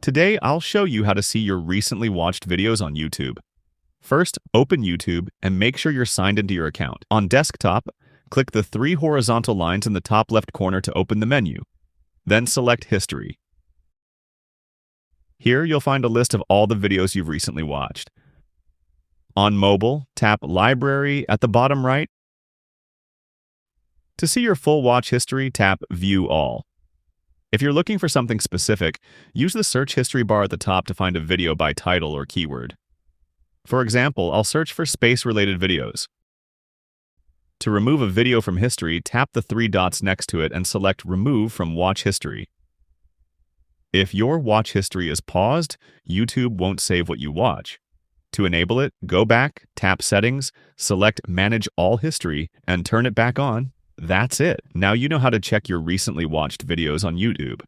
Today, I'll show you how to see your recently watched videos on YouTube. First, open YouTube and make sure you're signed into your account. On desktop, click the three horizontal lines in the top left corner to open the menu. Then select History. Here, you'll find a list of all the videos you've recently watched. On mobile, tap Library at the bottom right. To see your full watch history, tap View All. If you're looking for something specific, use the search history bar at the top to find a video by title or keyword. For example, I'll search for space-related videos. To remove a video from history, tap the three dots next to it and select Remove from Watch History. If your watch history is paused, YouTube won't save what you watch. To enable it, go back, tap Settings, select Manage All History, and turn it back on. That's it. Now you know how to check your recently watched videos on YouTube.